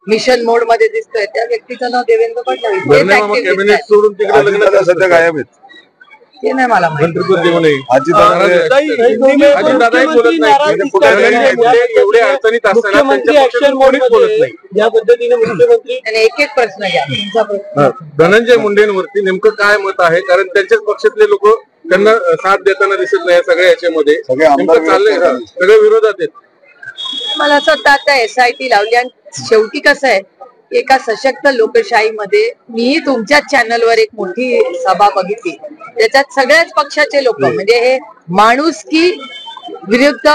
Mission मोड मध्ये दिसतोय त्या व्यक्तीचं नाव देवेंद्र फडणवीस सध्या गायब आहेत ते नाही मला माहिती. एक एक प्रश्न घ्या. धनंजय मुंडेंवरती नेमकं काय मत आहे, कारण त्यांच्याच पक्षातले लोक त्यांना साथ देताना दिसत नाही सगळ्या याच्यामध्ये, चाललंय सगळे विरोधात आहेत. मला असं वाटतं आता SIT लावली आणि शेवटी कसं आहे एका सशक्त लोकशाहीमध्ये मी तुमच्याच चॅनलवर एक मोठी सभा बघितली त्याच्यात सगळ्याच पक्षाचे लोक म्हणजे हे माणुसकी विरुद्ध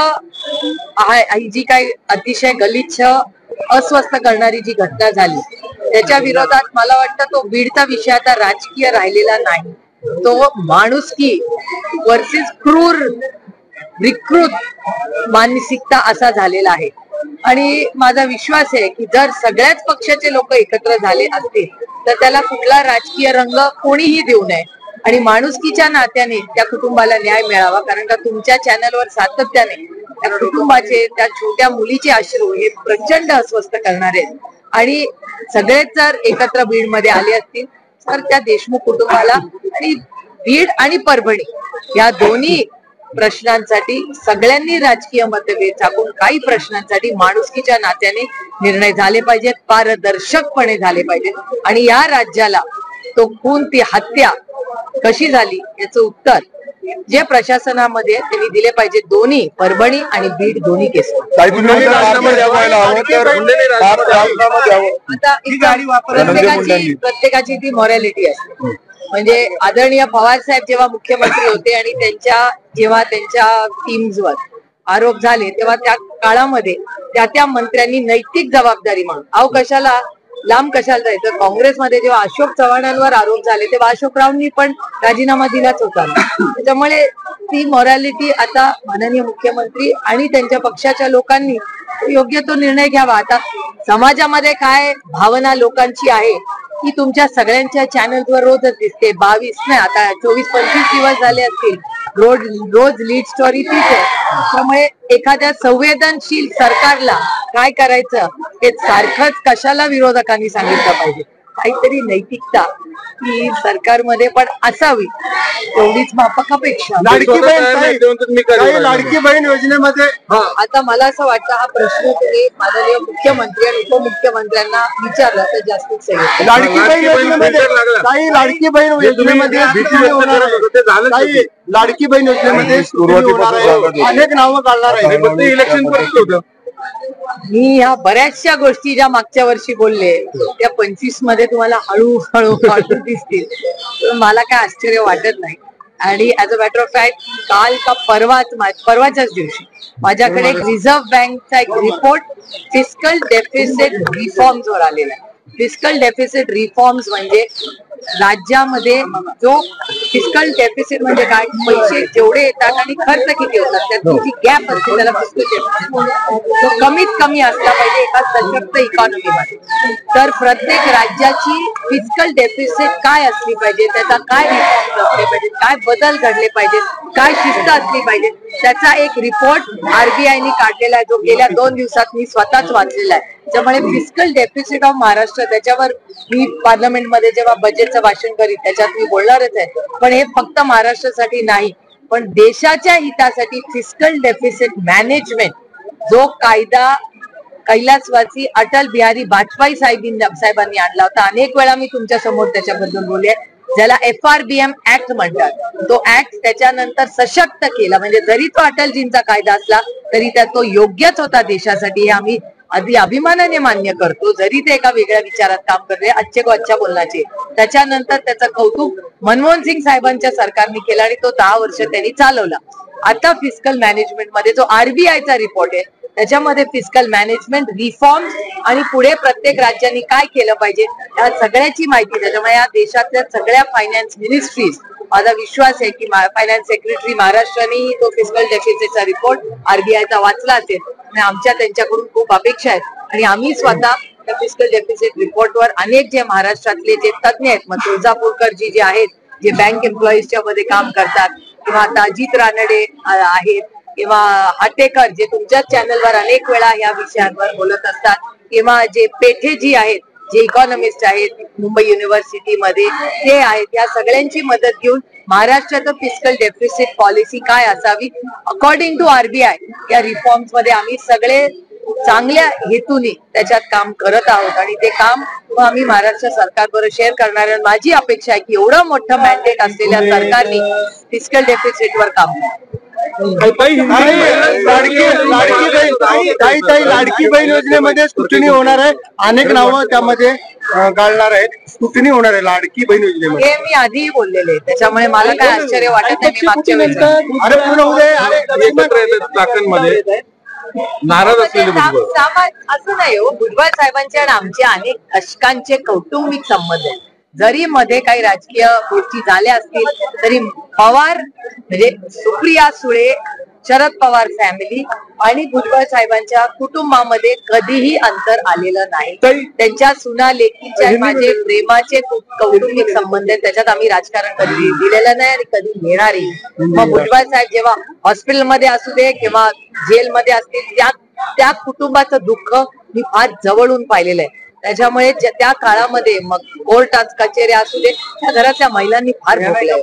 जी काही अतिशय गलिच्छ अस्वस्थ करणारी जी घटना झाली त्याच्या विरोधात मला वाटतं तो बीडचा विषय आता राजकीय राहिलेला नाही, तो माणुसकी वर्सेस क्रूर विकृत मानसिकता असा झालेला आहे. आणि माझा विश्वास आहे की जर सगळ्याच पक्षाचे लोक एकत्र झाले असतील तर त्याला कुठला राजकीय रंग कोणीही देऊ नये आणि माणुसकीच्या नात्याने त्या कुटुंबाला न्याय मिळावा. कारण का तुमच्या चॅनलवर सातत्याने त्या कुटुंबाचे त्या छोट्या मुलीचे अश्रू हे प्रचंड अस्वस्थ करणारे आहेत आणि सगळेच जर एकत्र बीड मध्ये आले असतील तर त्या देशमुख कुटुंबाला आणि बीड आणि परभणी या दोन्ही प्रश्नांसाठी सगळ्यांनी राजकीय मतभेद टाकून काही प्रश्नांसाठी माणुसकीच्या नात्याने निर्णय झाले पाहिजेत, पारदर्शकपणे झाले पाहिजेत आणि या राज्याला तो खून ती हत्या कशी झाली याचं उत्तर जे प्रशासनामध्ये त्यांनी दिले पाहिजे. दोन्ही परभणी आणि बीड दोन्ही केस प्रत्येकाची ती मॉरॅलिटी असते. म्हणजे आदरणीय पवार साहेब जेव्हा मुख्यमंत्री होते आणि जेव्हा त्यांच्या टीम्सवर आरोप झाले तेव्हा त्या काळामध्ये त्या मंत्र्यांनी नैतिक जबाबदारी म्हणून कशाला लांब कशाला जायचं. काँग्रेसमध्ये जेव्हा अशोक चव्हाणांवर आरोप झाले तेव्हा अशोकरावांनी पण राजीनामा दिलाच होता. त्याच्यामुळे ती मॉरॅलिटी आता माननीय मुख्यमंत्री आणि त्यांच्या पक्षाच्या लोकांनी योग्य तो निर्णय घ्यावा. आता समाजामध्ये काय भावना लोकांची आहे ती तुमच्या सगळ्यांच्या चॅनलवर रोजच दिसते. 22 नाही आता 24-25 दिवस झाले असतील रोज लीड स्टोरी तीच आहे. त्यामुळे एखाद्या संवेदनशील सरकारला काय करायचं हे सारखंच कशाला विरोधकांनी सांगितलं पाहिजे. काहीतरी नैतिकता ही सरकारमध्ये पण असावी एवढीच माफक अपेक्षा. लाडकी बहीण योजनेमध्ये आता मला असं वाटतं हा प्रश्न तुम्ही माननीय मुख्यमंत्री आणि उपमुख्यमंत्र्यांना विचारला तर जास्तीत सही. लाडकी बहीण योजनेमध्ये लाडकी बहीण योजनेमध्ये अनेक नावं काढणार आहे. इलेक्शन मी ह्या बऱ्याचशा गोष्टी ज्या मागच्या वर्षी बोलले त्या 25 मध्ये तुम्हाला हळूहळू दिसतील तर मला काय आश्चर्य वाटत नाही. आणि as a matter of fact काल का परवाच्याच दिवशी माझ्याकडे एक रिझर्व्ह बँकचा एक रिपोर्ट फिस्कल डेफिसिट रिफॉर्म्स वर आलेला आहे. फिस्कल डेफिसिट रिफॉर्म्स म्हणजे राज्यामध्ये जो फिस्कल डेफिसिट म्हणजे काय पैसे जेवढे येतात आणि खर्च किती होतात त्याची जी गॅप असते त्याला फिस्कल डेफिसिट तो कमीत कमी असला पाहिजे एका सशक्त इकॉनॉमीमध्ये. तर प्रत्येक राज्याची फिस्कल डेफिसिट काय असली पाहिजे, त्याचा काय रिफॉर्म्स असले पाहिजे, काय बदल घडले पाहिजे, काय शिस्त असली पाहिजे त्याचा एक रिपोर्ट RBIने काढलेला आहे जो गेल्या 2 दिवसात मी स्वतःच वाचलेला आहे. त्यामुळे फिस्कल डेफिसिट ऑफ महाराष्ट्र त्याच्यावर मी पार्लमेंटमध्ये जेव्हा बजेटचं भाषण करीन त्याच्यात मी बोलणारच आहे. पण हे फक्त महाराष्ट्रासाठी नाही पण देशाच्या हितासाठी फिस्कल डेफिसिट मॅनेजमेंट जो कायदा कैलासवासी अटल बिहारी वाजपेयी साहेबांनी आणला होता. अनेक वेळा मी तुमच्या समोर त्याच्याबद्दल बोलले ज्याला FRBM ऍक्ट म्हणतात. तो ऍक्ट त्याच्यानंतर सशक्त केला म्हणजे जरी तो अटलजींचा कायदा असला तरी त्यात तो योग्यच होता देशासाठी हे आम्ही अगदी अभिमानाने मान्य करतो. जरी ते एका वेगळ्या विचारात काम करते अच्छे को अच्छा बोलण्याचे. त्याच्यानंतर त्याचं कौतुक मनमोहन सिंग साहेबांच्या सरकारने केलं आणि तो 10 वर्ष त्यांनी चालवला. आता फिस्कल मॅनेजमेंट मध्ये जो RBIचा रिपोर्ट आहे त्याच्यामध्ये फिस्कल मॅनेजमेंट रिफॉर्म्स आणि पुढे प्रत्येक राज्यांनी काय केलं पाहिजे या सगळ्याची माहिती. त्याच्यामुळे या देशातल्या सगळ्या फायनान्स मिनिस्ट्रीज माझा विश्वास आहे की फायनान्स सेक्रेटरी महाराष्ट्राने तो फिस्कल डेफिसिटचा रिपोर्ट RBIचा वाचला असेल आणि आमच्या त्यांच्याकडून खूप अपेक्षा आहेत आणि आम्ही स्वतः त्या फिस्कल डेफिसिट रिपोर्टवर अनेक जे महाराष्ट्रातले जे तज्ञ आहेत मग तुळजापूरकरजी जे आहेत जे बँक एम्प्लॉईजच्या मध्ये काम करतात किंवा आता अजित रानडे आहेत किंवा हाटेकर जे तुमच्याच चॅनलवर अनेक वेळा या विषयांवर बोलत असतात किंवा जे पेठेजी आहेत, जे इकॉनॉमिस्ट आहेत मुंबई युनिव्हर्सिटीमध्ये ते आहेत, या सगळ्यांची मदत घेऊन महाराष्ट्राचं फिस्कल डेफिसिट पॉलिसी काय असावी अकॉर्डिंग टू RBI या रिफॉर्म्स मध्ये आम्ही सगळे चांगल्या हेतूने त्याच्यात काम करत आहोत आणि ते काम आम्ही महाराष्ट्र सरकारबरोबर शेअर करणार आहोत. माझी अपेक्षा आहे की एवढं मोठं मॅन्डेट असलेल्या सरकारने फिस्कल डेफिसिटवर काम लाडकी बहीण योजनेमध्ये स्क्रुटिनी होणार आहे, अनेक नावं त्यामध्ये गाळणार आहेत, स्क्रुटिनी होणार आहे लाडकी बहीण योजनेमध्ये. हे मी आधीही बोललेले, त्याच्यामुळे मला काय आश्चर्य वाटत नाही. मी मागच्या वेळेस चाकणमध्ये नाराज असलेले असं नाही हो, भुजबळ साहेबांचे आणि आमचे अनेक दशकांचे कौटुंबिक संबंध आहेत. जरी मध्ये काही राजकीय गोष्टी झाल्या असतील तरी पवार म्हणजे सुप्रिया सुळे, शरद पवार फॅमिली आणि भुजबळ साहेबांच्या कुटुंबामध्ये कधीही अंतर आलेलं नाही. त्यांच्या सुना लेकीच्या माझे प्रेमाचे कौटुंबिक संबंध आहेत, त्याच्यात आम्ही राजकारण कधी दिलेलं नाही आणि कधी घेणारही. मग भुजबळ साहेब जेव्हा हॉस्पिटलमध्ये असू दे किंवा जेलमध्ये असतील त्या कुटुंबाचं दुःख मी फार जवळून पाहिलेलं आहे. त्याच्यामुळे त्या काळामध्ये मग कोर्टात कचेऱ्या असू दे त्या घरातल्या महिलांनी फार भोगल्या.